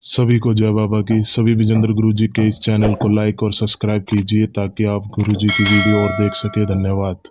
सभी को जय बाबा की। सभी विजेंद्र गुरु जी के इस चैनल को लाइक और सब्सक्राइब कीजिए ताकि आप गुरु जी की वीडियो और देख सके। धन्यवाद।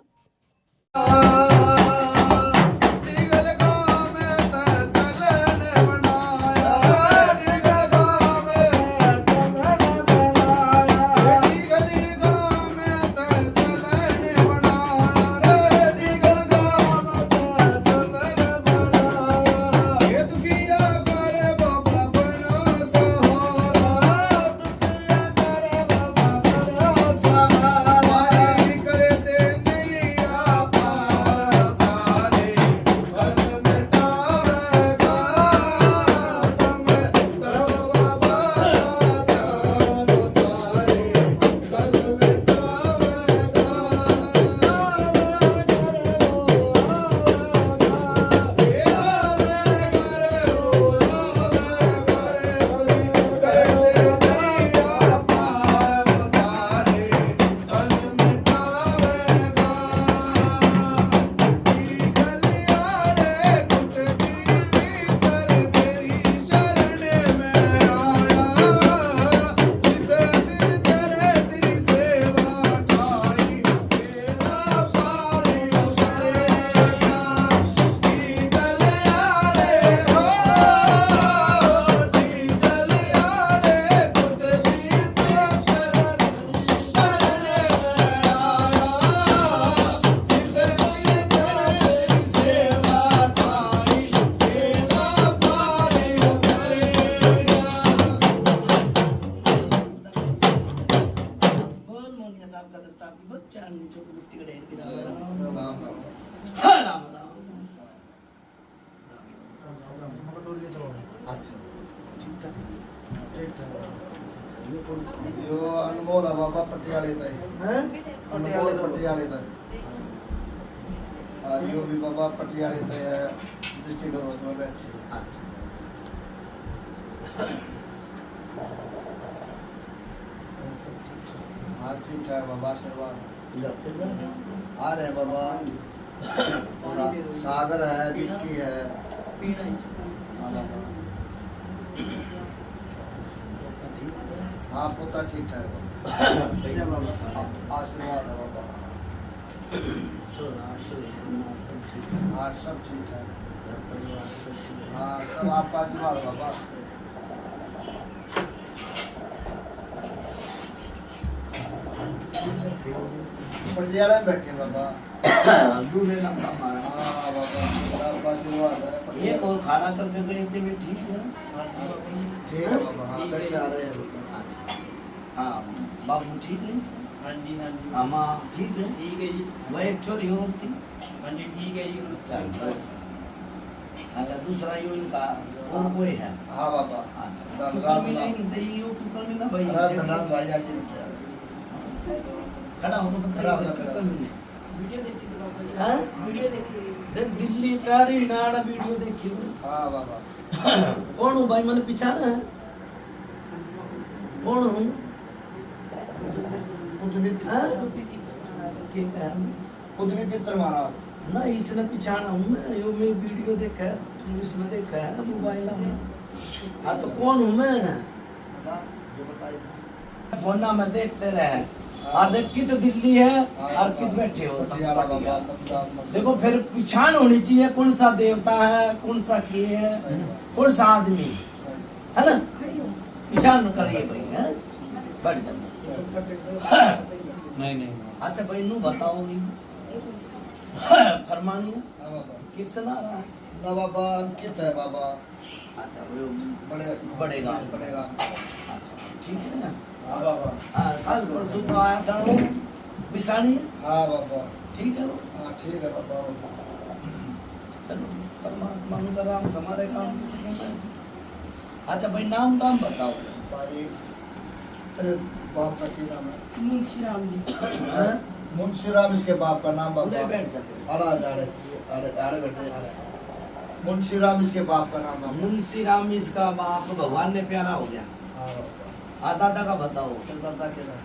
यो अनमोल है बाबा पटियाले तय हैं अनमोल पटियाले तय और यो भी बाबा पटियाले तय है डिस्ट्रिक्ट रोड में बैठे। हाँ ठीक है बाबा आशीर्वाद आ रहे हैं बाबा। सागर है विक्की है। हाँ पोता ठीक ठाक आशीर्वाद है बाबा। हाँ सब ठीक ठाक। हाँ सब आपका आशीर्वाद है बाबा। पटियाला में बैठे बाबा। दूल्हे का हमारा। हाँ बाबा आपका आशीर्वाद है। एक और खाना करके गए थे भी ठीक है। ठीक है बाबा। हाँ बैठ जा रहे हैं। हाँ बाबू ठीक है। हाँ जी माँ ठीक है। ठीक है जी। वह एक छोरी और थी। हाँ जी ठीक है जी। चल अच्छा दूसरा यो इनका वो कोई है। हाँ बाबा। अच्छा रात मिला नहीं यो कुकर मिला भाई। धनराज भाई आज खड़ा हो तो खड़ा हो जा, खड़ा। कुकर मिले। वीडियो देखी थी बाबा जी। हाँ? वीडियो देखी। देख दिल्ली तारी नाड़ा वीडियो देखी हो। हाँ बाबा। कौन हूँ भाई मैंने पिछाड़ा है। कौन हूँ खुद भी हाँ? क्या कहा? खुद भी पितर महाराज। ना इसने पिछाड़ा हूँ मैं यो मैं वीडियो देखा है इसमें देखा है मोबाइल में। हाँ तो कौन हूँ मैं बता जो बताइए। फोन ना मैं देखते रहे और देख कित दिल्ली है और कित बैठे हो पटियाला बाबा पंजाब मस्त। देखो फिर पिछाड़ होनी चाहिए कौन सा देवता है कौन सा की है कौन सा आदमी है ना पिछाड़ न करिए भाई है बैठ जाना। नहीं अच्छा भाई नू बताओ नहीं फरमानी हाँ बाबा। किसना रहा है ना बाबा अंकित है बाबा। अच्छा वो बड़े बढ़ेगा बढ़ेगा। अच्छा ठीक है ना हाँ बाबा। हाँ कल परसों तो आया था वो बिसानी हाँ बाबा। ठीक है वो हाँ ठीक है बाबा। चलो परमात्मा राम हमारे काम किसी के नहीं। अच्छा भाई नाम बताओ भाई तेरे बाप का क्या नाम है? मुंशी राम जी। हाँ? मुंशी राम इसके बाप का नाम उधर बाबा। बैठ सकते आड़ा जा रहे आड़े बैठे आड़े। मुंशी राम इसके बाप का नाम है। मुंशी राम इसका बाप भगवान ने प्यारा हो गया। हाँ बाबा। दादा का बताओ फिर दादा के नाम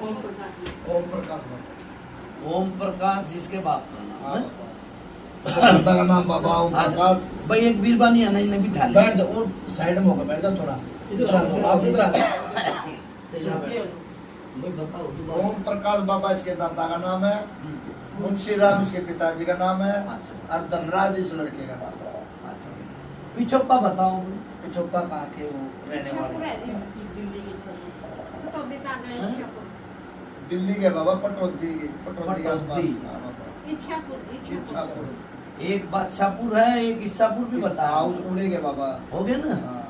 ओम प्रकाश जी। ओम प्रकाश बाबा। ओम प्रकाश जिसके बाप का नाम हाँ है? बाबा। दादा का नाम बाबा ओम अच्छा। प्रकाश। भाई एक बीरबानी आना इन्हें बिठा ले। बैठ जाओ और साइड में होकर बैठ जाओ थोड़ा। इधर आ जाओ, आप इधर आ जाओ। यहाँ बैठो। भाई बताओ दोबारा। ओम प्रकाश बाबा इसके दादा का नाम है, मुंशी राम इसके पिताजी का नाम है, अच्छा। और धनराज इस लड़के का नाम है। अच्छा पिछोप्पा बताओ। पिछोप्पा कहाँ के वो रहने वाले हैं? दिल्ली के बाबा, पटौदी के आसपास। पटौदी। हाँ बाबा। इच्छापुर। एक बादशाहपुर है, एक ईसापुर भी बताओ। हाउस उड़े के बाबा। हो गया ना हाँ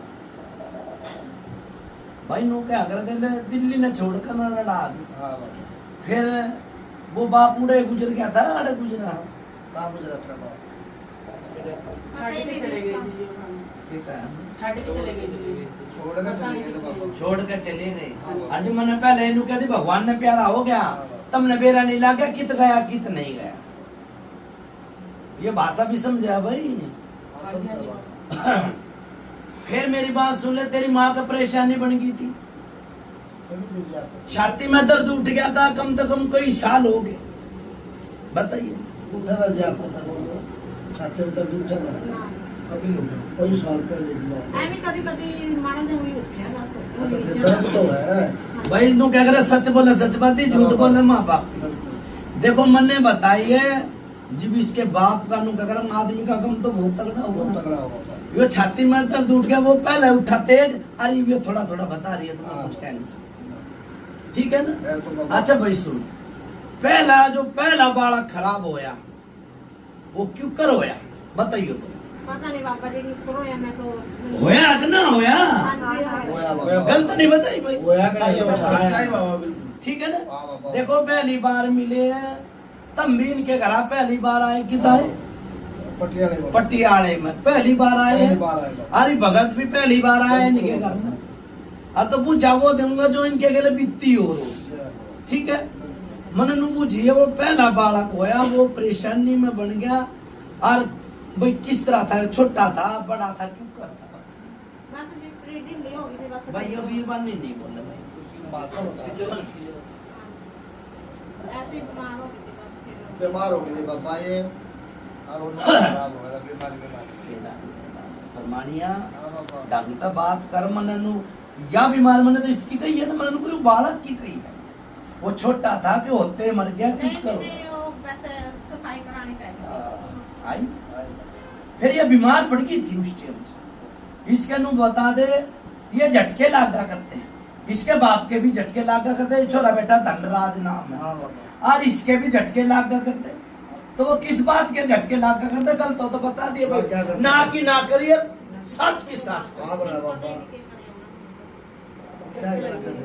भाई। नो क्या कर दिले दिल्ली ने छोड़कर ना लड़ा। हाँ बाबा। फिर वो बाप उड़े गुजर गया था, अड़े गुजरा। कहाँ गुजरात रहा बाबा? छाड़ के चले गए जी ये सामने। ठीक है छाड़ के चले गए जी। छोड़ कर चले गए थे बाबा। छोड़ कर चले गए। हाँ। आज मैंने पहले इन्हू कह दी भगवान ने प्यारा हो गया, तुमने बेरा नहीं लागा, कित गया कित नहीं गया। ये भाषा भी समझा भाई। हाँ समझा बाबा। फिर मेरी बात सुन ले, तेरी माँ का परेशानी बन गई थी, फिर दीजिए आप। छाती में दर्द उठ गया था, कम से कम कई साल हो गए। बताइए। दादाजी आपको छाती में दर्द उठा था कोई साल पहले की बात है। कभी कभी मारा जब हुई उठे हाँ, तो फिर दर्द तो है। भाई तू क्या करे, सच बोले सच बात ही, झूठ बोले माँ बाप। बिल्कुल। देखो मैंने बताइए जब इसके बाप का नु क्या करे, आदमी का गम तो बहुत तगड़ा बहुत होगा। तगड़ा होगा बाबा। यो छाती में दर्द उठ गया, वो पहले उठा तेज, अरे ये थोड़ा थोड़ा बता रही है तो हाँ। कुछ कह नहीं सकते। ठीक है ना। है तो बाबा। अच्छा भाई सुन, पहला बालक खराब होया वो क्यों कर होया बताइए तो। पता नहीं बाबा जी करो या मैं तो होया कि ना होया, होया बाबा। गलत नहीं बताई भाई। होया कि नहीं होया? ठीक है ना। हाँ बाबा। देखो पहली बार मिले हैं, तम भी इनके घर पहली बार आए किधर पटियाले में। पटियाले में पहली बार आए पहली हैं। बार आए बाबा। अरे भगत भी पहली बार आए इनके घर में। अब तो पूछा वो दूंगा जो इनके गले बीतती हो रोज। ठीक है। मन नु बुझिए वो पहला बालक होया, वो परेशानी में बन गया। और भाई किस तरह था, छोटा था बड़ा था क्यों करता था बस जी ट्रेडिंग ले होगी थी बस। भाई। ये बीरबानी नहीं बोले भाई। बात तो बता। ऐसे ही बीमार हो गई थी बस फिर। बीमार हो गए थे बाबा ये, और वो खराब हो गया था बीमारी। फरमानिया हाँ बाबा। ढंग से बात कर। मन नु या बीमार मैंने तो इसकी कही है ना, मन कोई बालक की कही है। वो छोटा था कि होते मर गया नहीं कुछ करो। नहीं वो वैसे सफाई कराने का है। हाँ, आई आए। फिर ये बीमार पड़ गई थी उस टाइम। इसके नु बता दे, ये झटके लागा करते हैं, इसके बाप के भी झटके लागा करते हैं। छोरा बेटा धनराज नाम है, हाँ बाबा। और इसके भी झटके लागा करते हैं। तो वो किस बात के झटके लागा करते, गलत हो तो बता दिए हाँ, क्या भाई। करते? ना की ना करिए, सच की सच कर। कहाँ बना बाबा? क्या करते थे?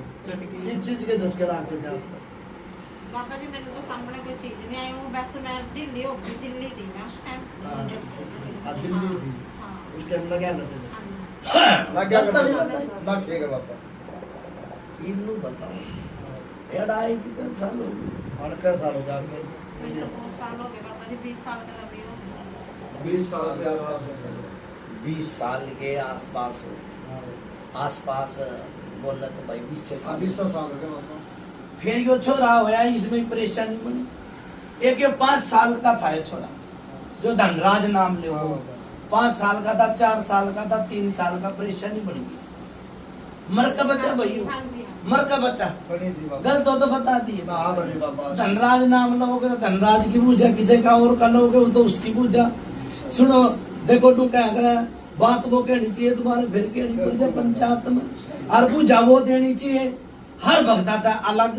किस चीज के झटके लागते थे आपको? बाबा जी मैंने तो सामने कोई चीज नहीं आई हूँ, वैसे मैं दिल्ली हो गई, दिल्ली थी मैं उस टाइम। हाँ, दिल्ली थी। हाँ। उस टाइम लग क्या करते थे? हाँ। लग क्या करते गलत थे? नहीं ना ठीक है बाबा। इन्नू बताओ एड़ा आए कितने साल हो गए? और क्या साल हो गया आपके? मुझे तो बहुत साल हो गए बाबा जी, 20 साल का अभी हो गया। 20 साल के आसपास हो गए। 20 साल के आसपास हो। हाँ, आसपास बोल रहे तो भाई 20 से साल। 20 साल हो गए बाबा। फिर यो छोरा होया, इसमें परेशानी बनी। एक ये 5 साल का था ये छोरा, जो धनराज नाम ले हाँ वो बाबा। 5 साल का था, 4 साल का था, 3 साल का। परेशानी बन गई इसमें। मर का बच्चा भाई, हाँ जी हाँ। मर का बच्चा। बनी थी बाबा। गलत हो तो बता दिए। ना हाँ बनी बाबा। धनराज नाम लोगे तो धनराज की पूजा, किसी का और का लोगे तो उसकी पूजा। सुनो देखो तू क्या कर रहा है, बात वो कहनी चाहिए तुम्हारे, फिर कहनी पड़ जाए पंचायत में। और पूजा वो देनी चाहिए, हर भक्ता था अलग,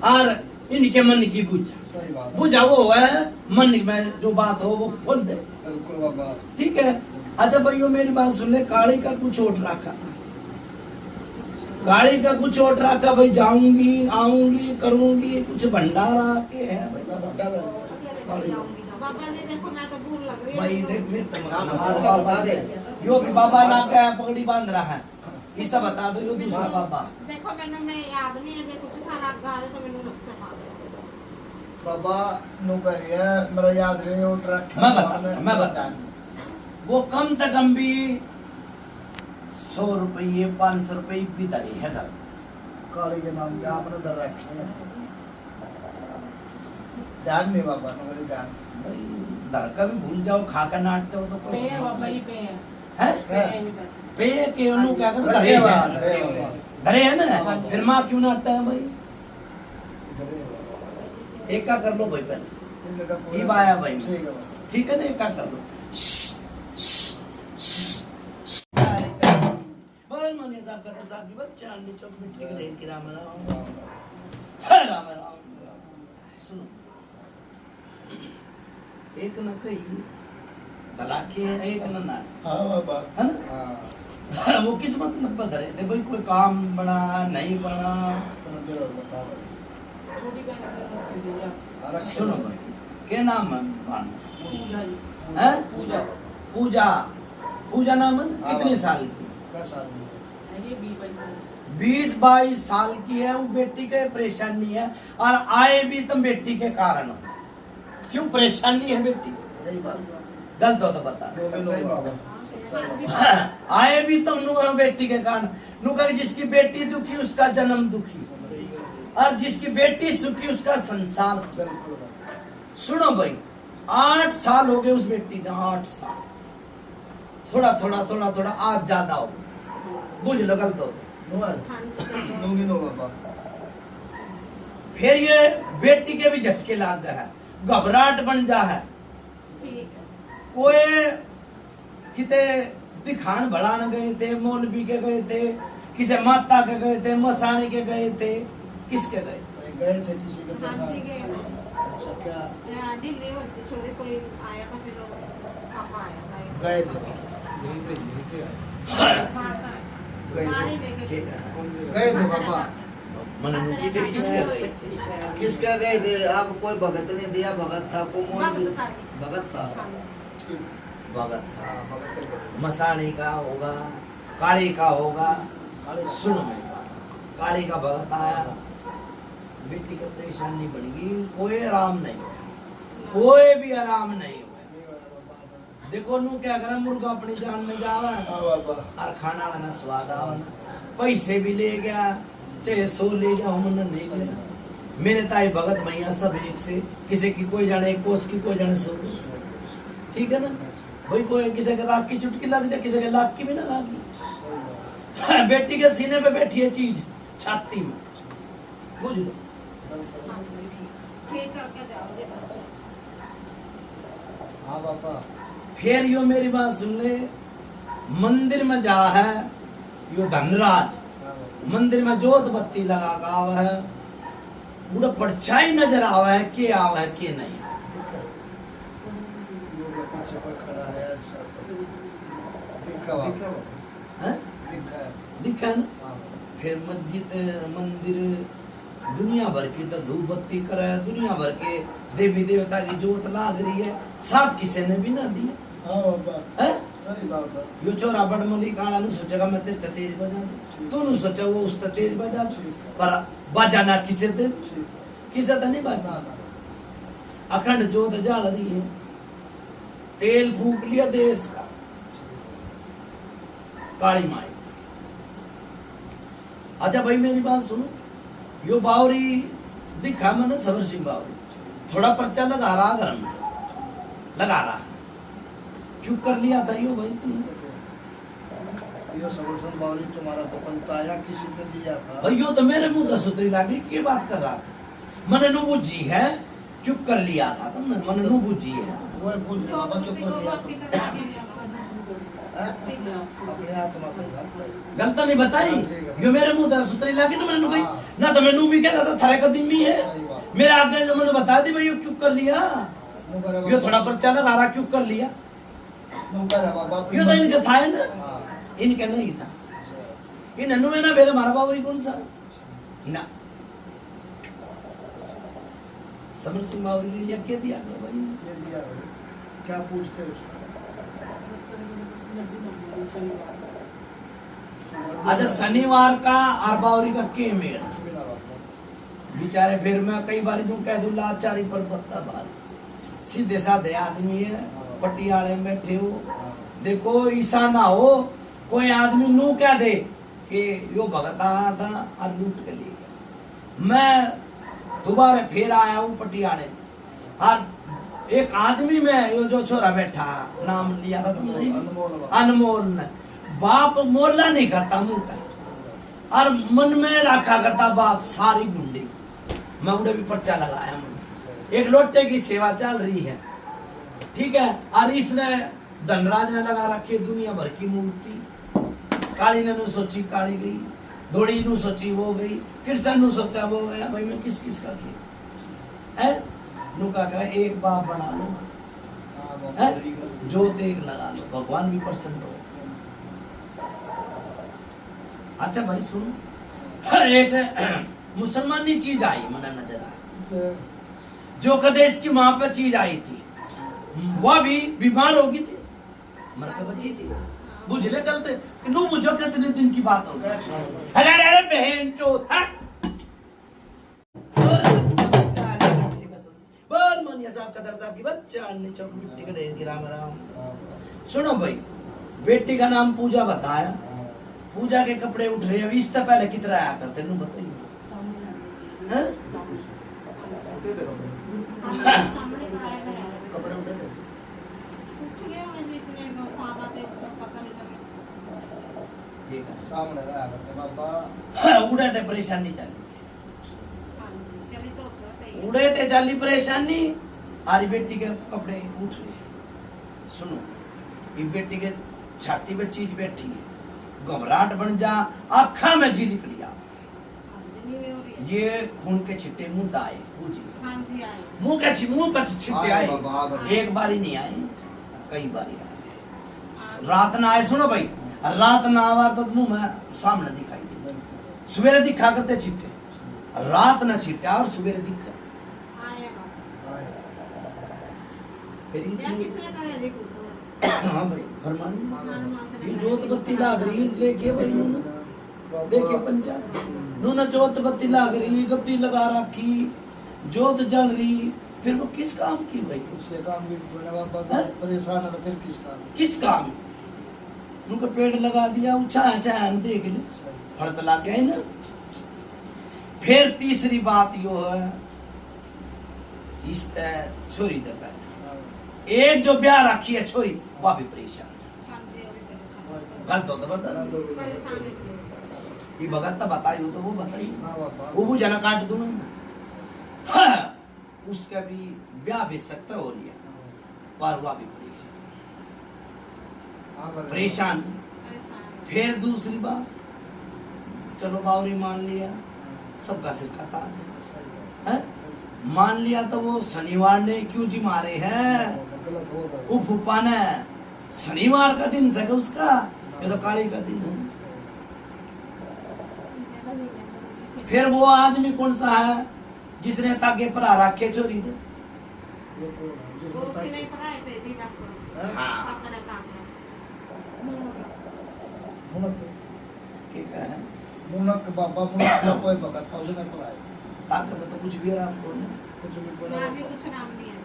और इनके मन की पूजा। सही बात है। पूजा वो है मन में जो बात हो वो खोल दे। बिल्कुल बाबा। ठीक है। अच्छा भाइयों मेरी बात सुन ले, काली का कुछ ओट रखा था, गाड़ी का कुछ ओट रखा भाई, जाऊंगी आऊंगी करूंगी, कुछ भंडारा के है भाई। क्या था? गाड़ी। बाबा जी देखो मैं तो भूल लग रही है। भाई देख मैं बाबा बता दे। यो भी बाबा नाम का पगड़ी बांध रहा है, इसका बता दो। यो दूसरा बाबा देखो मैंने मैं याद नहीं है, कुछ था रात गा रहे तो मैंने रास्ते मार बाबा नु करिए मेरा याद नहीं वो ट्रक। मैं बता वो कम से कम भी 100 रुपये 500 रुपये भी दरी है घर। काली के नाम पे आपने धर रखे हैं। ध्यान नहीं बाबा, मेरे ध्यान। भाई दर का भी भूल जाओ, खा कर नाट जाओ तो पे है बाबा जी, पे है। है पे है नहीं पैसे। पे के उन्होंने क्या करो, धरे बाबा, धरे बाबा, धरे है ना, फिर माँ क्यों नाटता है भाई? धरे बाबा। एक का कर लो भाई पहले, इनका पूरा- ये बाया भाई। ठीक है बाबा। ठीक है ना, एक का कर लो। बोल मनी साहब का साहब की बच्चा चांदनी चौक मिट्टी के लेन की राम राम राम राम। सुनो, एक न कही तलाक है, एक न ना, हाँ बाबा, है ना? हाँ, वो किस मतलब पर धरे थे भाई, कोई काम बना नहीं बना। तेरा बेड़ा बता भाई। छोटी बहन को रख दीजिए आप। आरख सुनो भाई, क्या नाम है भानु? पूजा जी। हैं? पूजा। पूजा, पूजा नाम है? हाँ, कितने बाबा। साल की? क्या साल में? है ये 20-22 साल। 20-22 साल की है वो, बेटी के परेशानी है और आए भी तुम बेटी के कारण हो। क्यों परेशानी है बेटी? यही बात। गलत हो तो बता। सच्चाई बाबा, सच्चाई बाबा। आए भी तुम नु हो बेटी के कारण। नु कह जिसकी बेटी दुखी उसका जन्म दुखी, और जिसकी बेटी सुखी उसका संसार सुखी। बिल्कुल बाबा। सुनो भाई, 8 साल हो गए उस बेटी ने, 8 साल। थोड़ा थोड़ा थोड़ा थोड़ा आज ज्यादा हो, बुझ लो गलत हो। नुआल, हाँ जी, नूंगी नो बाबा। फिर ये बेटी के भी झटके लाग गए है, घबराहट बन जा है। ठीक है। कोई किते दिखान बढ़ाने गए थे, मौलवी के गए थे, किसे माता के गए थे, मसानी के गए थे, किसके गए? गए थे किसी के हाँ जी, देखा। गए। अच्छा क्या यहाँ दिल्ली होती छोरी कोई आया था, फिर वो पापा आया था। गए थे? मारता है। गए मार ही थे? लेके ठीक गए। है। गए थे बाबा। मन किसके गए थे? किसका गए थे? आप कोई भगत ने दिया, भगत था को मौलवी? भगत था। भगत था। हाँ। ठीक। भगत था, हाँ, भगत के गए थे। मसानी का होगा, काली का होगा। काले का। सुनो मेरी बात, काली का भगत आया, बेटी का परेशानी बन गई, कोई आराम नहीं हुआ, कोई भी आराम नहीं हुआ। नहीं हुआ बाबा। देखो नू क्या करे, मुर्गा अपनी जान में जावा हाँ बाबा। और खाना वाला स्वाद आवा, पैसे भी ले गया, चाहे 100 ले गया, हम नहीं गया। मेरे ताई भगत भैया सब एक से, किसी की कोई जाने 1 कोस की, कोई जाने 100 कोस। ठीक है ना भाई? कोई किसी के लाख की चुटकी लग जाए, किसी के लाख की भी ना लगी। सही बात। बेटी के सीने पे बैठी है चीज, छाती में, बुझ लो। हाँ जी, ठीक करके जाओ जी बस। हाँ बाबा। फिर यो मेरी बात सुन ले, मंदिर में जा है यो धनराज, हाँ बाबा। मंदिर में जोत बत्ती लगा का आवा है, पूरा परछाई नजर आवा है, के आवा है के नहीं। दिखा। लोग पीछे पर खड़ा है ऐसा तो। दिखा बाबा। हैं? दिखा है। दिखा ना? हाँ। फिर मस्जिद मंदिर दुनिया भर की तो धूप बत्ती करे, दुनिया भर के देवी देवता की जोत लाग रही है, साथ किसी ने भी ना दिया हाँ बाबा। है। सही बात है। यो चोरा बड़मली काला नु सोचेगा मैं तेरे तेज बजा दूं, तू नु सोचा वो उसका तेज बजा दूं, पर बजाना किसे दे, ठीक। किसे तो नहीं ना बजा। ना। अखंड जोत जल रही है, तेल फूक लिया देश का, काली माई। अच्छा भाई मेरी बात सुनो, यो बावरी दिखा मैंने सबर सिंह बावरी, थोड़ा पर्चा लगा रहा घर में, लगा रहा, क्यों कर लिया था यो भाई तुमने? यो समरसन बावली तुम्हारा तो बनता या किसी ने लिया था? भाई यो तो मेरे मुंह तो सुतरी लागी की बात कर रहा था। मैंने नु बुझी है, क्यों कर लिया था तुमने? मैंने नु बुझी है। वो है पूछ जो बाबा बोलते क्यों को कर लिया अपनी था? तरफ से लिया हैं? करना। अपने हाथ में था। गलत नहीं बताई, हाँ, ठीक है। यो मेरे मुंह तो सुतरी लागी ना, मैंने कही हाँ। ना तो मैंने भी कहता था थारे कदम ही है, सही बात। मेरे आगे जो मैंने बता दी भाई यो क्यों कर लिया, मुकर है यो बाबा। थोड़ा पर्चा लगा रहा, क्यों कर लिया? मुकर है बाबा। यो तो इनका था ना, हाँ। इनका नहीं था। अच्छा। ये नन्नू है ना, मेरे मारा बाबू कौन सा ना, समर सिंह बाबू ने लिया, क्या दिया था भाई? ये दिया है। क्या पूछते उसका? अच्छा शनिवार का और बावरी का के मेल कुछ भी ना बाबा। बेचारे, फिर मैं कई बार यूं कह दूं लाचारी पर बत्ता बाल, सीधे साधे आदमी है, पटियाले में बैठे हो, हाँ। देखो ऐसा ना हो कोई आदमी नू कह दे कि यो भगत आया था और लूट के ले गया। मैं दोबारा फिर आया हूँ पटियाले और एक आदमी में ये जो छोरा बैठा नाम लिया था तुमने, अनमोल ने बाप मोला नहीं करता मुंह पे और मन में रखा करता बात सारी गुंडी। मैं उड़े भी पर्चा लगाया मन, एक लोटे की सेवा चल रही है, ठीक है। और इसने धनराज ने लगा रखी है दुनिया भर की मूर्ति। काली ने सोची काली गई, धोड़ी नु सोची वो गई, कृष्ण नु सोचा वो गया। भाई मैं किस किस का किया है नु का कहा एक बाप बना लो, जोत एक लगा लो, भगवान भी प्रसन्न हो। अच्छा भाई सुनो, एक मुसलमानी चीज आई मना नजर आई, जो कदे इसकी माँ पर चीज आई थी वह भी बीमार हो गई थी, मर के बची थी। बुझले गलते नु मुझे कितने दिन की बात हो गई। अरे अरे बहन चोद बोल मोनिया साहब कदर साहब की बच्चा अन्य चौक मिट्टी का ढेर गिरा मरा। सुनो भाई, बेटी का नाम पूजा बताया, पूजा के कपड़े उठ रहे हैं। इससे पहले कितना आया करते नु बताइए। हैं? सामने कराया मेरा कपड़े उठ रहे उठ गए उन्हें जितने पापा के पता नहीं लगा। ठीक है, सामने रहा करते बाबा। उड़े थे परेशानी चली, हाँ जी, चली तो होता ही है। उड़े थे चली परेशानी। आरी बेटी के कपड़े उठ रहे। सुनो, ये बेटी के छाती पे चीज बैठी है, घबराहट बन जा, आँखा में जी निकली आ। नहीं हो रही है। ये खून के छिट्टे मुंह पे आए, पूजी हाँ जी आए। मुंह पर छिट्टे आए आए। बाबा। एक बारी नहीं आए, कई बारी आए। रात ना आए, सुनो भाई, रात ना आवा तो मुंह में सामने दिखाई दे, सवेरे दिखा करते छिट्टे, रात ना छिट्टा और सवेरे दिखा। आए बाबा। फिर क्या इतनी किसने करे रे कुछ? हाँ भाई फरमानी, हनुमान मांगने ये जोत बत्ती लाग रही है, लेके भाई नून देखे पंचायत नून जोत बत्ती लाग रही, गत्ती लगा रखी, जोत जल रही, फिर वो किस काम की भाई? इससे काम की बोले बाबा हैं? जब परेशान है तो फिर किस काम किस काम? उनको पेड़ लगा दिया, उछा चाहन देख ले, फल तो लग गया ही ना। फिर तीसरी बात यो है, इस छोरी दे पहले एक जो ब्याह रखी है छोरी, वह भी परेशान। हाँ जी, अभी परेशान। गलत हो तो बता, परेशान है। ये भगत तो बताई हो तो वो बताइए, ना बाबा वो बुझा ना काट दूं ना। हाँ, उसका भी ब्याह भी सकता हो लिया, पर वह भी परेशान। हाँ परेशान। परेशान। फिर दूसरी बात, चलो बावरी मान लिया, सबका सिर का ताज है, मान लिया तो वो शनिवार ने क्यों जी मारे हैं? गलत हो गया। वो फूफा ने शनिवार का दिन सके उसका, ये तो काली का दिन है। फिर वो आदमी कौन सा है जिसने ताके पर आ रखे छोरी दे? वो कौन है? जिसने वो उसकी ताकि- नहीं पढ़ाए थे जी बस। हैं? हाँ, पकड़े ताकि। मुनक ठीक है, मुनक बाबा मुनक का कोई भगत था, उसने पढ़ाया ताकत तो कुछ भी है आपको नहीं। कुछ भी ना बोला जी कुछ नाम नहीं है।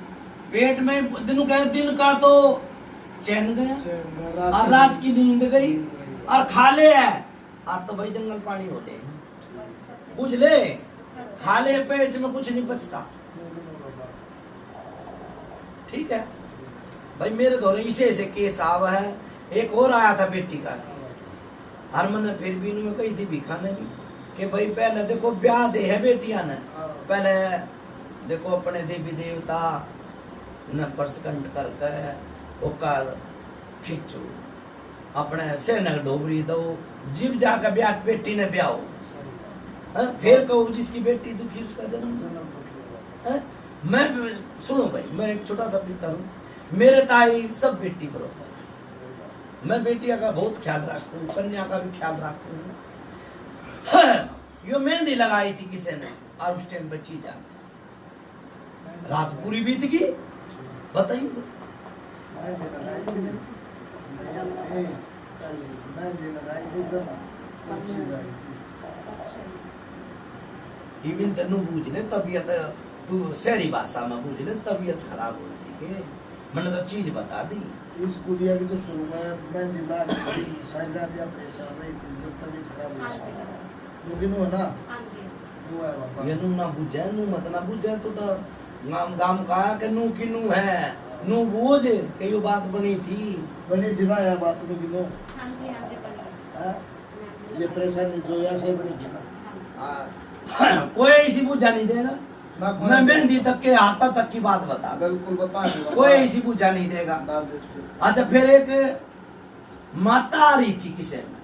पेट में दिन गए, दिन का तो चैन गया चैन और रात की नींद गई और खा ले है, अब तो भाई जंगल पानी होते हैं, बुझ ले, खा ले पेट में कुछ नहीं बचता। ठीक है भाई, मेरे दौरे इसे ऐसे केस आवा है। एक और आया था बेटी का केस, हरमन ने फिर भी इन्होंने कही थी भिखाने भी कि भाई पहले देखो ब्याह दे है बेटियां ने, पहले देखो अपने देवी देवता न परसकंड करके ओका खींचो, अपने सेनक डोबरी दो, जीव जाकर ब्याह बेटी ने ब्याह हो। फिर कहो जिसकी बेटी दुखी उसका जन्म है? मैं सुनो भाई, मैं एक छोटा सा पिता हूँ, मेरे ताई सब बेटी बरोबर, मैं बेटिया का बहुत ख्याल रखता हूँ, कन्या का भी ख्याल रखता हूँ। यो मेहंदी लगाई थी किसी ने और उस टाइम पे चीज आ गई, रात पूरी बीत गई। बताइए इवन तेनू बूझने तबीयत, तू शहरी भाषा में बूझने तबीयत खराब हो रही थी के मैंने तो चीज बता दी। इस गुड़िया की जब शुरू में मेहंदी लगा दी, सारी रात या परेशान रही थी, जब तबीयत खराब हाँ हुई जी। क्योंकि नो ना हाँ जी। वो है बाबा ये नू ना बुझे, नू मत ना बुझे तो गाम गाम कहा कि नू की नू है नू बोझ कि यो बात बनी थी। बनी थी ना यह बात में गिनो हाँ जी बनी। हाँ? ये परेशानी जो यहाँ से बनी थी ना हाँ कोई ऐसी पूजा नहीं देगा। ना कोई- मैं मेहंदी तक के हाथा तक की बात बता दूं। बिल्कुल बता दो बाबा। कोई ऐसी पूजा नहीं देगा। ना देते। अच्छा फिर एक माता आ रही थी किसे में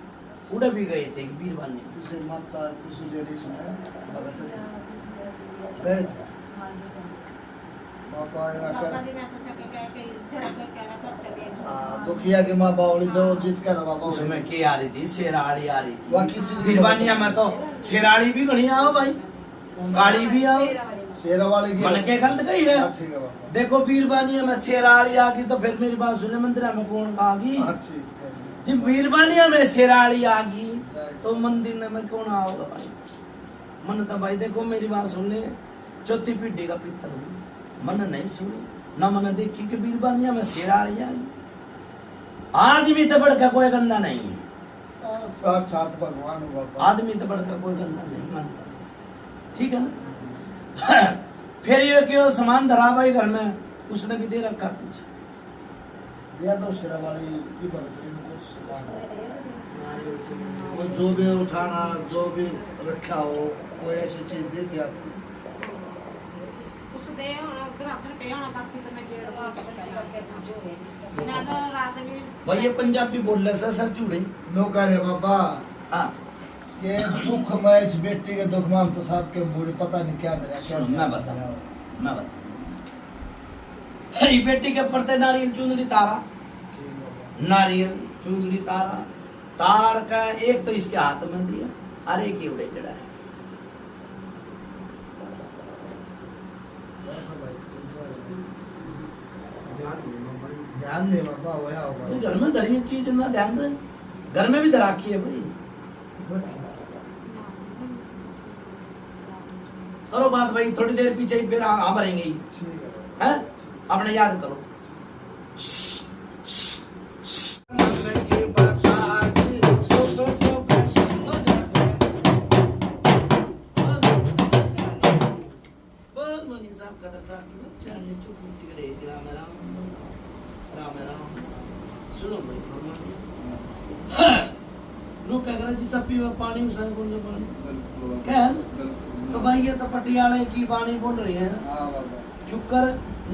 उड़े भी गए थे बीरबानी में। किसी माता किसी लेडीज में भगत गए थे पापा यहाँ पापा कर जी मैं तो कह के झड़क के कह रहा था चले दुखिया की माँ बावली जो जीत कर बाबा उसमें क्या आ रही थी शेराड़ी आ रही बाकी थी। चीज बीरबानिया में तो शेराड़ी भी घनी आओ भाई काली भी आओ शेरा वाले की मन के गलत गई है। हाँ, ठीक है बाबा देखो बीरबानिया में शेराड़ी आ गई तो फिर मेरी बात सुने मंदिर में कौन आ गई। हाँ, ठीक है जब बीरबानिया में शेराड़ी आ गई तो मंदिर में कौन आओगा भाई। मन तो भाई देखो मेरी बात सुन ले चौथी पीढ़ी का पितर हूँ मन नहीं सुनी न मन देखी कि बीरबानिया में शेराड़ी आ गई। आदमी तो बढ़कर कोई गंदा नहीं है। साक्षात भगवान हो बाबा आदमी तो बढ़कर कोई गंदा नहीं मानता। ठीक है ना। फिर ये क्यों सामान धरा भाई घर में उसने भी दे रखा कुछ। दिया तो शेरा वाले की भगत इनको सामान वो जो भी उठाना जो भी रखा हो कोई ऐसी चीज दे दी आपको कुछ दे और उधर हाथ पे होना बाकी तो मैं गेड़ ना तो रात में भाई ये पंजाबी बोल रहे सर चूड़े। नौकर है बाबा हाँ के दुख में इस बेटी के दुख में हम तो साहब के बुरे पता नहीं क्या दे रहा मैं बता ये बेटी के परते नारियल चुंदड़ी तारा नारियल चुंदड़ी तारा तार का एक तो इसके हाथ में दिया और एक ही उड़े चढ़ा है। ध्यान दे बाबा होया तो होगा घर में धरी चीज ना ध्यान रहे घर में भी धराखी है भाई। करो बात भाई थोड़ी देर पीछे ही फिर आ भरेंगे ही ठीक है हैं अपने याद करो। सुनो भाई लोग कह रहे जिस पी में पानी उसे बोल रहे पानी क्या है ना। तो भाई ये तो पटियाले की वाणी बोल रही है हाँ बाबा जुकर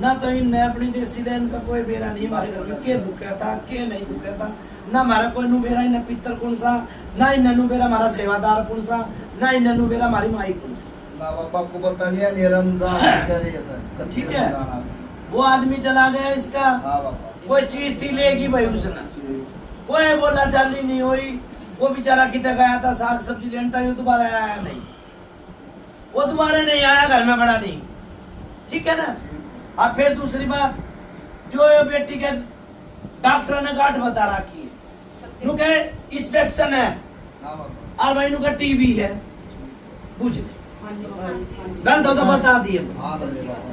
ना तो इन अपनी देसी लाइन का कोई बेरा नहीं हमारे घर में के दुखा था के नहीं दुखा था ना हमारा कोई नु बेरा इन पितर कौन सा ना इन नु बेरा हमारा सेवादार कौन सा ना इन नु बेरा हमारी माई कौन सा। ना बाबा को पता नहीं है निरंजन बेचारे ये था ठीक है वो आदमी चला गया इसका हाँ बाबा कोई चीज थी लेगी भाई उसने ठीक कोई बोला चाली नहीं हुई वो बेचारा कितना गया था साग सब्जी लेने था दोबारा आया नहीं वो दोबारा नहीं आया घर में बड़ा नहीं। ठीक है ना। और फिर दूसरी बात जो ये बेटी के डॉक्टर ने गांठ बता रखी है नु के इंस्पेक्शन है हाँ बाबा और भाई नु का टीबी है पूछ ले हाँ जी बाबा, हाँ जी। गलत हो तो बता दिए हाँ बोले बाबा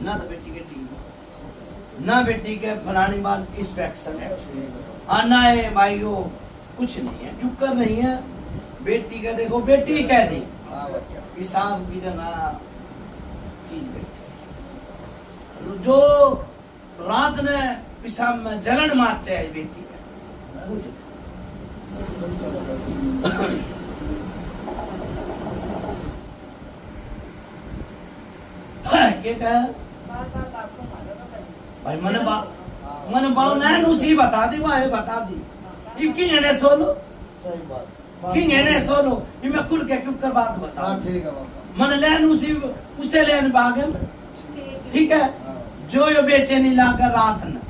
ना तो बेटी के टीबी ना बेटी के फलानी बार इंस्पेक्शन है ठीक है और ना है भाई वो कुछ नहीं है चुक्कर नहीं है बेटी का देखो बेटी कह दी हाँ बाबा हिसाब की जगह चीज बेटी जो रात ने पिशाब में जलन मार चाहिए बेटी का पूछ क्या कहा भाई मन बाल ना उसी बता दी वहाँ बता दी कि ने सोलो सही बात कि ने सोलो ये मैं खुल के क्यों कर बात बता हाँ ठीक है बाबा मन लेन उसी उसे लेन बागे में ठीक है हाँ जो यो बेचैनी लाकर रात न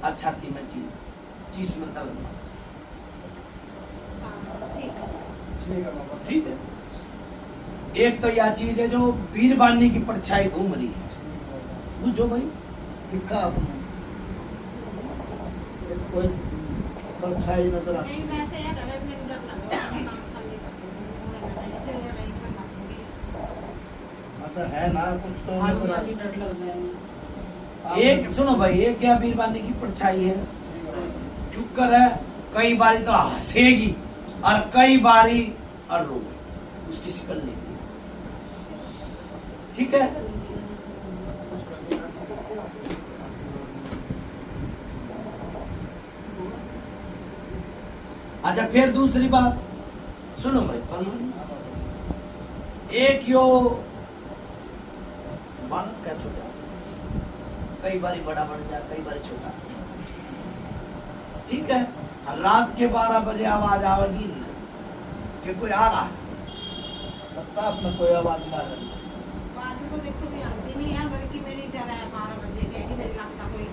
और छाती में चीज में दर्द ठीक है बाबा ठीक है। एक तो यह चीज है जो वीरबानी की परछाई घूम रही है ठीक है बाबा बुझो भाई दिखा आपने एक कोई परछाई नजर आती नहीं है वैसे है घर में मुझे डर लगा काम खाली तेरे नहीं मैं मारूंगी हाँ तो है ना कुछ तो हाँ नजर जी, आती डर लग रहा है। है एक सुनो भाई एक क्या वीरबानी की परछाई है ठीक है बाबा चुक्कर है कई बारी तो हंसेगी और कई बारी और रोगी उसकी शिकल नहीं थी ठीक है। अच्छा फिर दूसरी बात सुनो भाई, एक यो बालक का छोटा सा, कई बारी बड़ा बन जाए, कई बारी छोटा सा, ठीक है। रात के 12 बजे आवाज आवेगी न कि कोई आ रहा है, लगता अपना कोई आवाज मारे बाद में तो देखो भी आती नहीं है, लड़की मेरी डरा है 12 बजे के कि मेरे लगता कोई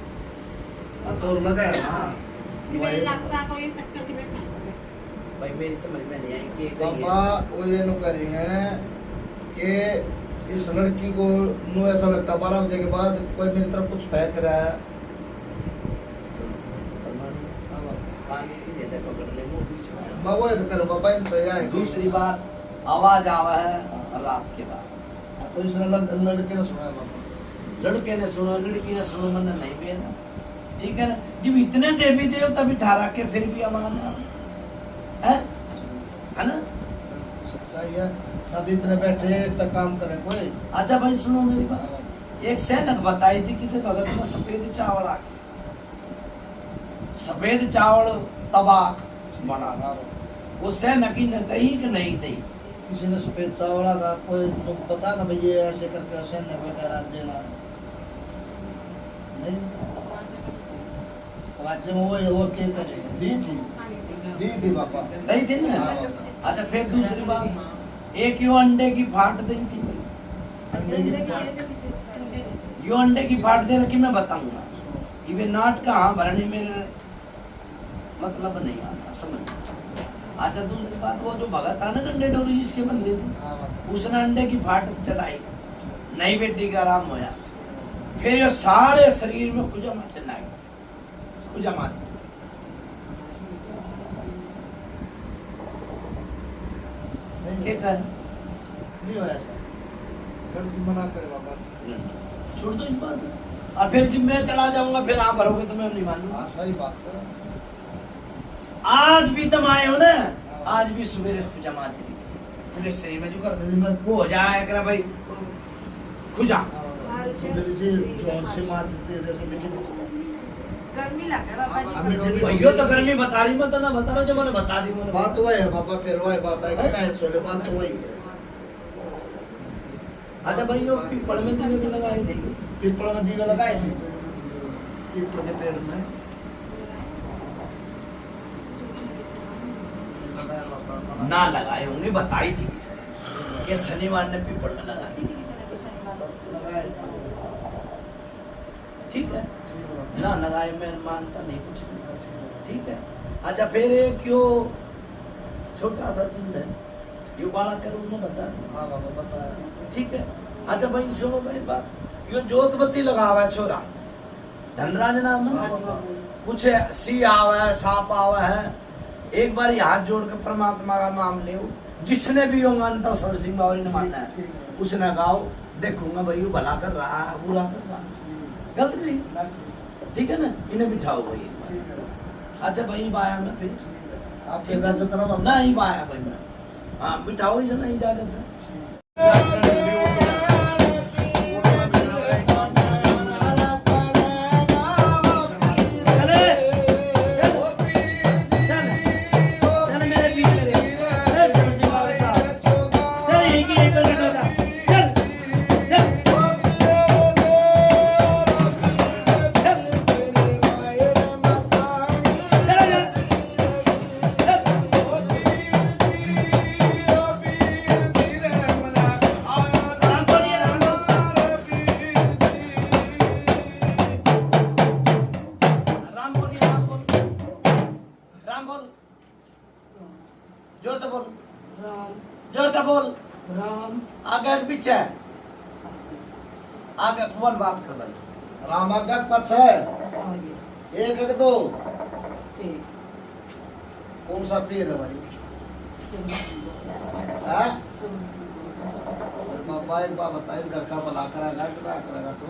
तो लगा है ना मेरे लगता कोई चक्कर में बैठा है। भाई मेरी समझ में नहीं आई कि ये कही पापा है। वो ये नु करी है कि इस लड़की को नु ऐसा लगता 12 बजे के बाद कोई मेरी तरफ कुछ फेंक रहा है। पानी की देते पकड़ ले मुंह बीच में। मैं वो तो करूँ पापा इंतजार है। दूसरी बात आवाज आवा है रात के बाद, तो इसने लड़के ने सुना है पापा। लड़के ने सुनो लड़की ने सुनो, मैंने नहीं भी ना, ठीक है ना। जब इतने देवी देवता भी ठहरा के फिर भी आवाज है ना। सच्चाई है ना, तो इतने बैठे एक तक काम करे कोई। अच्छा भाई सुनो मेरी बात, एक सैनक बताई थी किसी भगत ने सफेद चावल सफेद चावल तबाक बनाना, वो सैनकी ने दही कि नहीं दही। किसी ने सफेद चावला का कोई लोग बता था भाई ये ऐसे करके सैन्य वगैरह देना नहीं। राज्य में वो के करे दी थी पापा। दही थी ना। हाँ, अच्छा फिर दूसरी बात, एक यो अंडे की फाट दही थी भाई, अंडे की यो अंडे की फाट दे रखी, मैं बताऊंगा ये नाट कहाँ भरने मेरे मतलब नहीं आता समझ। अच्छा दूसरी बात, वो जो भगत था ना गंडे डोरी जिसके मंदिर थे, उसने अंडे की फाट चलाई, नई बेटी का आराम होया, फिर ये सारे शरीर में खुजमा चलाई, खुजमा क्या है नहीं हो ऐसा, लड़की मना करे पापा। छोड़ दो इस बात को। और फिर जब मैं चला जाऊंगा फिर आप भरोगे तो मैं नहीं मानूंगा। हाँ सही बात है। आज भी तुम आए हो ना, आज भी सवेरे खुजमा चली थी पूरे शरीर में, जो कर वो हो जाए कर भाई खुजा। गर्मी लग रहा है बाबा जी। भैया तो गर्मी बता रही, मैं तो ना बता रहा हूँ, जब मैंने बता दी मैंने बात वही है पापा, फिर वही बात है कि मैं सोले बात तो वही है। अच्छा भाई वो पीपल में दीवे भी लगाए थे, पीपल में दीवे लगाए थे, पीपल के पेड़ में ना लगाए होंगे, बताई थी किसी ने कि शनिवार ने पीपल में लगाए, लगाए। ठीक है ना, लगाए मैं मानता नहीं कुछ नहीं, ठीक है। अच्छा फिर एक यो छोटा सा चीज है, यो बालक के रूप में बता दो। हाँ बाबा बताया। ठीक है। अच्छा भाई सुनो भाई बात, यो जोतबत्ती लगा हुआ है छोरा, धनराज नाम है, कुछ सी आवा है, सांप आवा है, एक बार हाथ जोड़ के परमात्मा का नाम ले, जिसने भी यो मानता सर सिंह बावरी ने माना है, उसने गाओ, देखूंगा भाई वो भला कर रहा है बुरा कर रहा है, गलत नहीं, ठीक है ना, इन्हें बिठाओ भाई। अच्छा भाई बाया में फिर आप इजाजत ना बाबा। नहीं बाया भाई मैं, हाँ बिठाओ, इसे नहीं इजाजत है। जोर से बोल, जोर से बोल, आगे पीछे आगे बोल, बात कर भाई। राम आज्ञा पक्ष है, एक एक दो, कौन सा पीर है भाई? हाँ? बाबा एक बात बताइए, घर का भला करेगा क्या करेगा तू?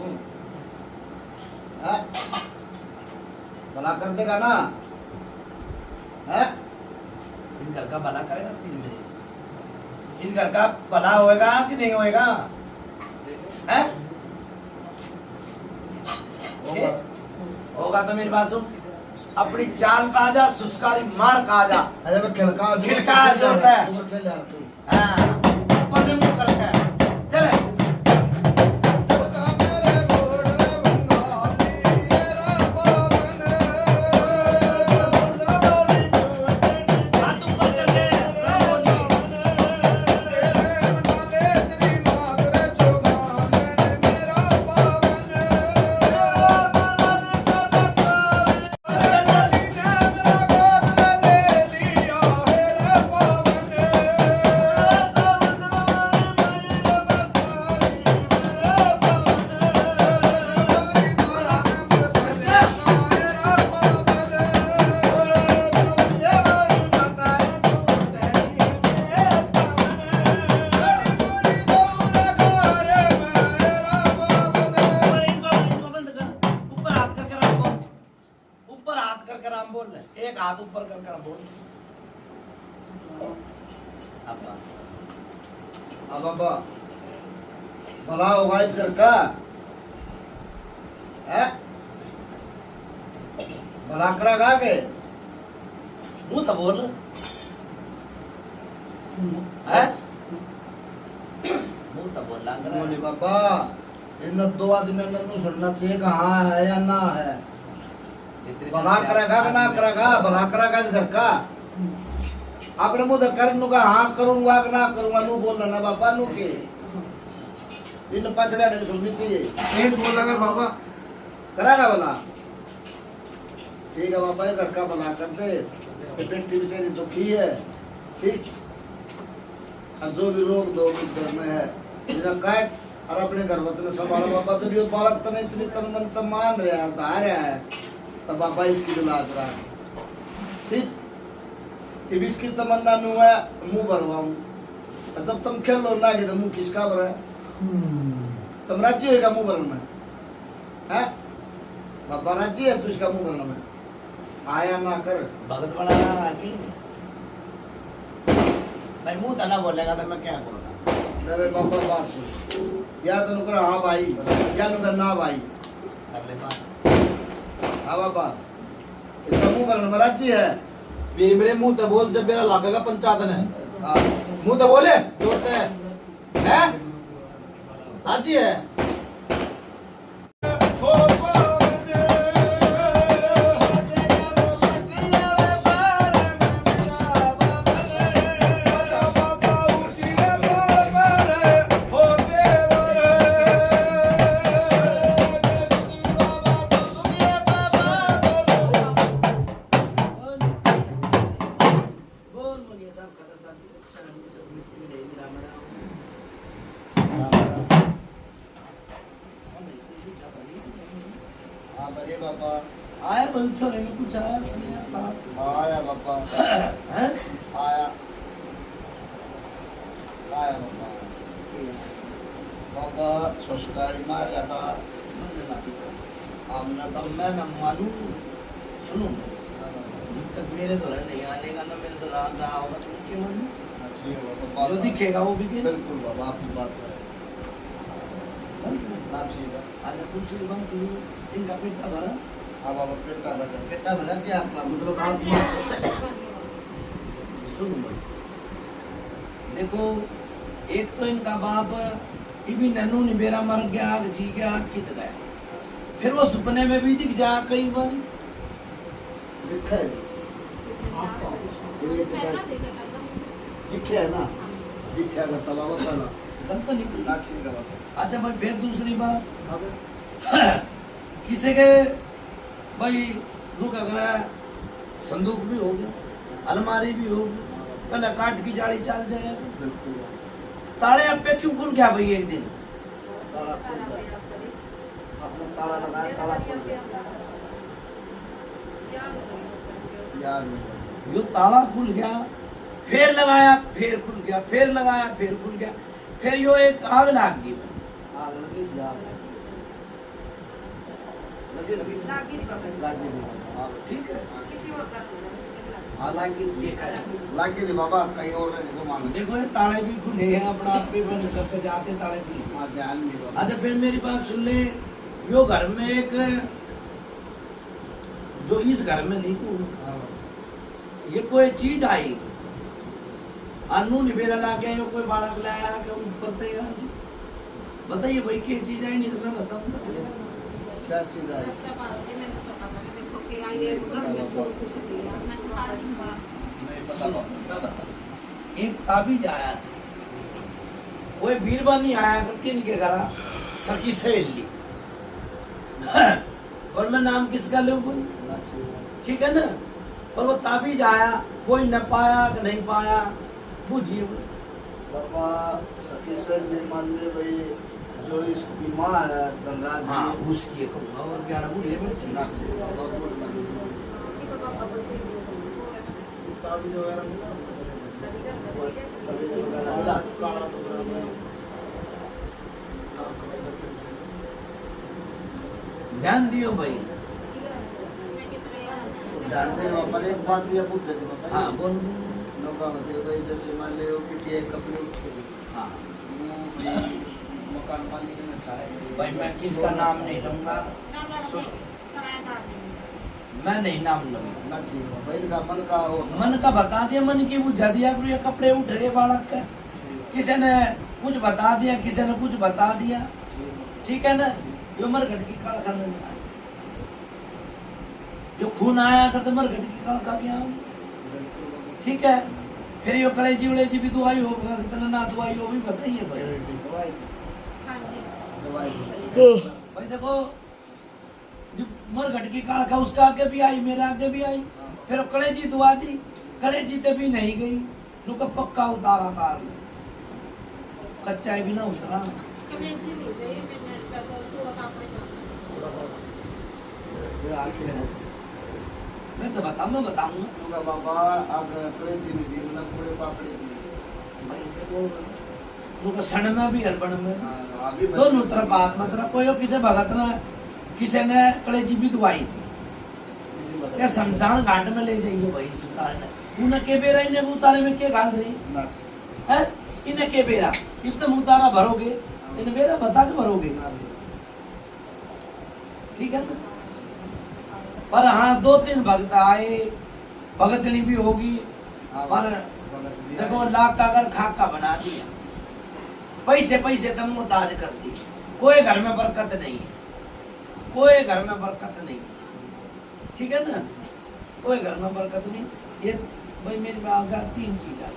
हाँ? भला कर देगा ना? हाँ? इस घर का भला करेगा पीर मेरे, इस घर का भला होएगा कि नहीं होएगा? हैं? होगा। होगा तो मेरी बात सुन, अपनी चाल पे आ जा, सुस्कारी मार का आ जा। अरे मैं खिलका जो होता है। तू खेल यार तू। हाँ, ऊपर में मुंह करके चले। हाथ ऊपर करके रामोनी। इनको बंद कर। ऊपर हाथ करके राम बोल। ऊपर हाथ करके राम बोल रहे। एक हाथ ऊपर करके राम बोल। अब बात। अब बाबा भला होगा इस घर का है? भला करेगा के? मुंह तो बोल है, मुंह तो बोल लग रहा बोले है। बाबा इन दो आदमी नन्नू सुनना चाहिए कि हाँ है या ना है। भला करेगा कि ना करेगा? भला करेगा इस घर का? अपने मुंह तो कर नु का हाँ करूंगा कि ना करूंगा नु बोलना ना बाबा नु के इन पचड़ा नहीं सुननी चाहिए। तेज बोला कर बाबा। करेगा भला? ठीक है बाबा ये घर का भला कर दे। ये बेटी बेचारी दुखी है, ठीक। अब जो भी रोक दो इस घर में है इन्हें काट और अपने घर वतन संभालो बाबा। जब ये बालक तने इतनी तन मन तन मान रहा है, धा रहा है, तब बाबा इसकी जो लाज रहा है, ठीक। अब इसकी तमन्ना नु है मुंह भरवाऊं। और जब तुम खेलो ना कि तो मुंह किसका भरा है? तुम राजी होगा मुंह भरने में? है बाबा राजी है तू इसका मुंह भरने में? आया ना कर। भगत बनाना राखी भाई, मुंह तो ना बोलेगा तो मैं क्या करूँगा? दबे बाबा बात सुन। या तो नुकर हाँ भाई या नुकर ना भाई। कर ले बात। हाँ बाबा इसका मुंह भरने में राजी है? मेरे मुंह तो बोल, जब मेरा लागेगा पंचायत ने। हाँ मुंह तो बोले जोड़ते हैं, राजी है। बोल मुझे सब खतर सब अच्छा मिट्टी में नहीं मिला मेरा। हाँ बड़े बाबा आया बोल छोरे में कुछ आया सिया साहब आया बाबा हैं? आया आया बाबा। बाबा ससुराल मार रहा था हमने तब मैं न मानूं, सुनो जब तक मेरे तो नहीं आनेगा ना मेरे तो रात का होगा तो क्या मानूं? ठीक है बाबा जो दिखेगा वो भी बिल्कुल बाबा आपकी बात है ना। ठीक है आज दूसरी बात ये, इनका पेटा भरा। हाँ बाबा पेटा भरा क्या आपका मतलब आप सुनो भाई, देखो एक तो इनका बाप इभी नन्नू निबेरा मर गया, आग जी गया, आग कित गया, फिर वो सपने में भी दिख जा कई बार। दिखा है दिखे है ना दिखे है तब बाबा पहला गल तो निकली। ना ठीक है बाबा। अच्छा भाई फिर दूसरी बात, किसी के भाई रुक अगर संदूक भी हो गया, अलमारी भी होगी, पहले काट की जाली चल जाए। बिल्कुल ताले अब पे क्यों खुल गया भाई एक दिन? ताला खुल गया अपना ताला लगाया ताला खुल गया यार नहीं। जो ताला खुल गया, फिर लगाया, फिर खुल गया, फिर लगाया, फिर खुल गया, फिर यो एक आग लाग गई। आग लगी थी आग लगी थी लागी नहीं पकड़। लगी थी आग ठीक है, किसी और का होगा, मुझे लगा। हाँ लागी ये करा थी बाबा, कहीं और नहीं तो मांग। देखो ये ताले भी खुले हैं, अपना आप भी बंद करके जाते ताले खुले। हाँ ध्यान नहीं बाबा। अच्छा फिर मेरी बात सुन ले, यो घर में एक जो इस घर में नहीं को ये कोई चीज आई अनु निबेरा ला के यो कोई बालक लाया के ऊपर ते बताइए भाई क्या चीज आई, नहीं तो मैं बताऊंगा। क्या चीज आई? उसके बाद भी मैंने तो पता नहीं, देखो कि आई है घर में सब कुछ दिया, मैं तो सारा दिन बाहर। नहीं पता सुनो, बाबा। मैं बताऊं। एक ताबीज आया था, कोई बीरबानी आया करती इनके घर सखी सहेली और मैं नाम किसका लूं कोई, ठीक है ना। पर वो ताबीज आया, कोई न पाया कि नहीं पाया, पूछिए बाबा सखी सर ने मान ले भाई, जो इसकी माँ है धनराज की, हाँ उसकी कहूँगा और ग्यारह बुढ़े में ठीक ना बाबा बोल ना। ताबीज वगैरह वो तबीयत वगैरह मिला। ध्यान दियो भाई। ध्यान दे बाबा। एक बात ये पूछ रहे थे बाबा। हाँ बोल। नौका होते भाई, जैसे मान लो कि एक कपड़े उठ के हाँ वो भी मकान मालिक ने उठाए। भाई मैं किसका नाम नहीं लूंगा, मैं नहीं नाम लूंगा। ना ठीक है भाई, इनका मन का हो मन का बता दिया, मन की बुझा दिया करो, ये कपड़े उठ रहे बालक का, किसी ने कुछ बता दिया, किसी ने कुछ बता दिया, ठीक है ना। यो मरघट की काल खाने में आया, जो खून आया था तो मरघट की काल खा गया, ठीक है। फिर यो कलेजी वलेजी भी दुआई होगा, कितना ना दुआई हो भी बताइए भाई। दवाई हाँ जी। दवाई भाई देखो जो मरघट की काल खा, उसका आगे भी आई, मेरे आगे भी आई, फिर कलेजी दुआ दी, कलेजी ते भी नहीं गई, नुका पक्का उतारा तार में, कच्चा भी ना उतरा। कभी ऐसी नहीं चाहिए, मैंने इसका थोड़ा पापड़ फिर आगे मैं तो बताऊंगा। उनका बाबा अब कलेजी नहीं दी, मतलब पूरे पापड़ी दी। भाई देखो नुका सण में भी हरबण में हाँ, अभी दोनों तरफ बात मतलब कोई किसे भगत ना, किसी ने कलेजी भी दुआई थी, किसी या बता शमशान घाट में ले जाइए भाई इस उतारने, उन्हें के बेरा इन्हें उतारे में क्या गाल रही ना है, इन्हें के बेरा इब तुम उतारा भरोगे, इन्हें बेरा बता के भरोगे, ना ठीक है ना। पर हाँ 2-3 भक्त आए, भगतनी भी होगी, पर देखो लाख का अगर खाका बना दिया, पैसे तुम मुताज कर दी, कोई घर में बरकत नहीं है, कोई घर में बरकत नहीं, ठीक है ना, कोई घर में बरकत नहीं। ये भाई मेरे में आगे 3 चीज आई,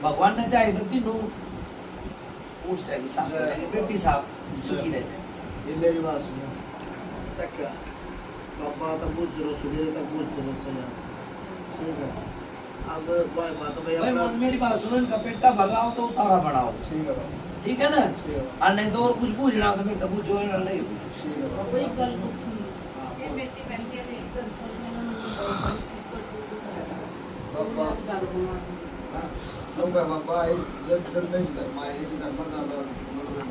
भगवान ने चाहे तो तीनों उठ जाएगी, साथ में रहेंगे, बेटी साहब सुखी रहे। ये मेरी बात सुनो तक पापा तक पूछ रहे, सुबह तक पूछ रहे चला, ठीक है। अब कोई बात भाई भाई अपना मेरी बात सुनो, इनका पेटा भगाओ तो उतारा बढ़ाओ, ठीक है बाबा, ठीक है ना। ठीक है और नहीं तो और कुछ पूछना हो तो फिर तो पूछो ना, नहीं ठीक है बाबा। ये बेटी बन के बाबा लोग बाबा जब जल्दी इस घर में इस घर में ज़्यादा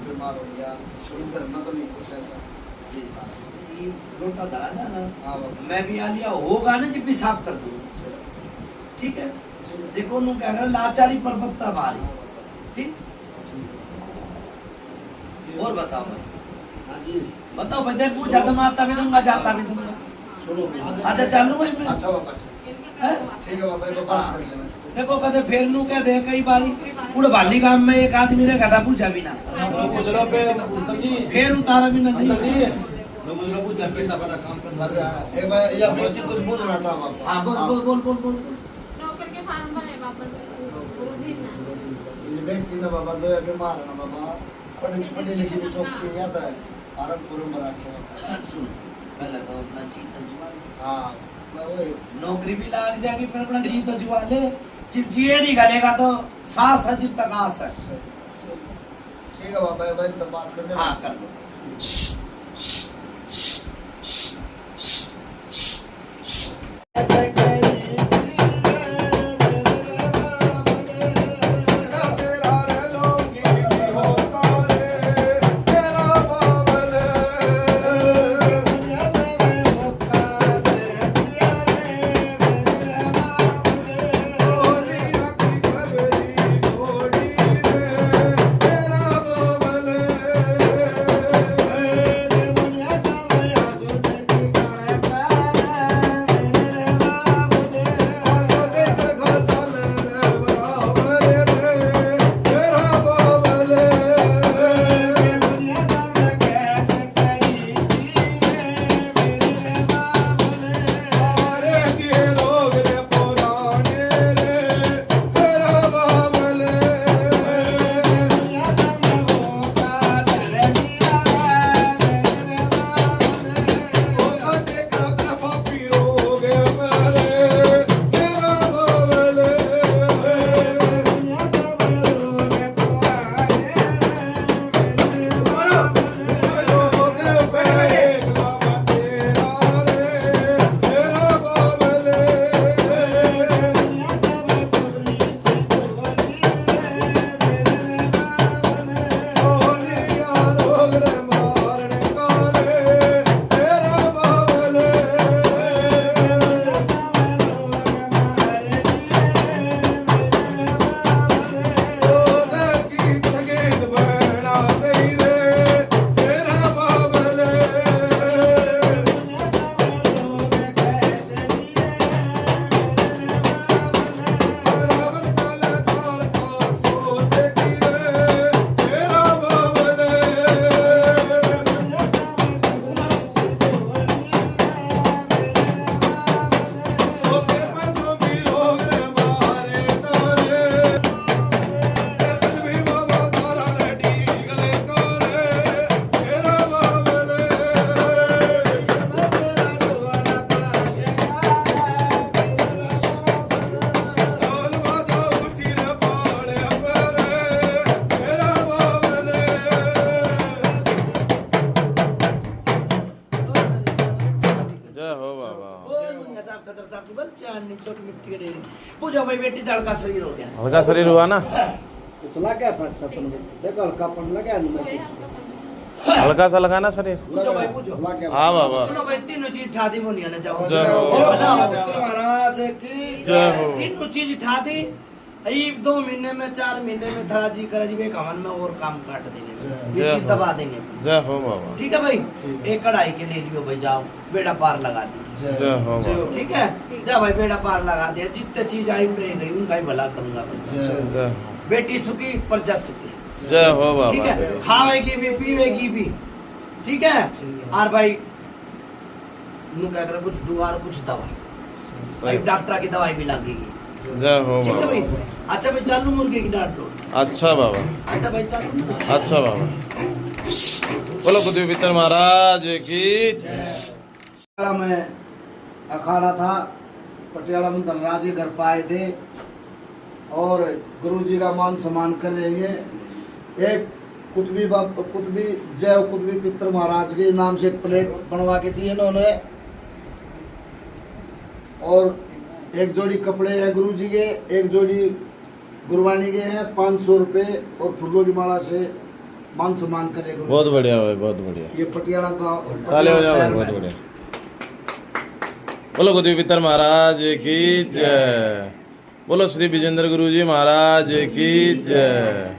बीमार हो गया, इस घर में तो नहीं कुछ ऐसा। मेरी बात सुनो, ये लोटा धरा जाना, हाँ बाबा, मैं भी आ लिया होगा ना जब भी साफ कर दूंगा, ठीक है। देखो नु क्या कर लाचारी पर पत्ता मारी, ठीक। और बताओ भाई, हाँ जी बताओ भाई, देख पूछा तो माता भी दूंगा, जाता भी दूंगा। सुनो। अच्छा चालू भाई मैं, अच्छा बाबा हैं? ठीक है बाबा, ये बात कर लेना। देखो कदे फेर नू क्या दे कई बारी उड़ बाली गांव में एक आदमी ने गधा पूछा भी ना, गुजरा पे अंकल जी, फेर उतारा भी ना नहीं। अंकल जी गुजरा पूछा पे ना बड़ा काम कर अरे एक बार या बेटी कुछ बोल रहा था बाबा। हाँ बोल बोल बोल बोल बोल। नौकर के फार्म भरे वापस गुरुजी ने। इस बेटी ने बाबा दो बीमार है ना बाबा, पढ़ी लिखी भी चौकी याद है, आरब पूरे मरा के। सुन पहले तो अपना जीत अजमा ले। हाँ मैं वही नौकरी भी लाग जाएगी, फिर अपना जीत अजमा ले, जब जिए नहीं गलेगा तो सांस है जब तक आस है। ठीक है बाबा, भाई तब बात कर ले। हाँ कर लो। नहीं चोट मिट्टी के डेरे पूजा भाई बेटी हल्का शरीर हो गया हल्का शरीर हुआ ना कुछ लगा फट सपन देखो हल्कापन लगा नहीं महसूस हल्का सा लगा ना शरीर पूछो भाई पूछो हाँ बाबा सुनो भाई तीनों चीज ठा दी बोनिया ने जाओ जय हो। महाराज की जय हो तीनों चीज ठा दी एक 2 महीने में 4 महीने में थरा जी कर जी हवन में और काम काट देंगे ये जय चीज हो। दबा देंगे जय हो बाबा ठीक है भाई एक कढ़ाई के ले लियो भाई जाओ बेड़ा पार लगा दी जय हो बाबा ठीक है जा भाई बेड़ा पार लगा दिया जितने चीज आई उड़े गई उनका ही भला करूंगा भाई जय बेटी सुखी प्रजा सुखी जय हो ठीक बाबा है खावेगी भी पीवेगी भी ठीक है और भाई नु क्या करे कुछ दुआर कुछ दवा भाई डॉक्टर की दवाई भी लगेगी जय हो ठीक है भाई बाबा अच्छा भाई चालू मुर्गे की डांट तोड़ अच्छा बाबा अच्छा भाई चालू अच्छा बाबा बोलो कुतुब पितर महाराज की पटियाला में अखाड़ा था पटियाला में धनराज के घर पाए थे और गुरुजी का मान सम्मान कर रही है एक कुतुबी जय कुतुबी पितर महाराज के नाम से एक प्लेट बनवा के दी इन्होंने और एक जोड़ी कपड़े हैं गुरुजी के एक जोड़ी गुरबानी के हैं 500 रुपये और फूलों की माला से मान सम्मान करे गुरु बहुत बढ़िया भाई बहुत बढ़िया ये पटियाला गाँव ताली हो जाओ भाई शहर बहुत में। बढ़िया बोलो कुतुब पितर महाराज की जय बोलो श्री विजेंद्र गुरु जी महाराज की जय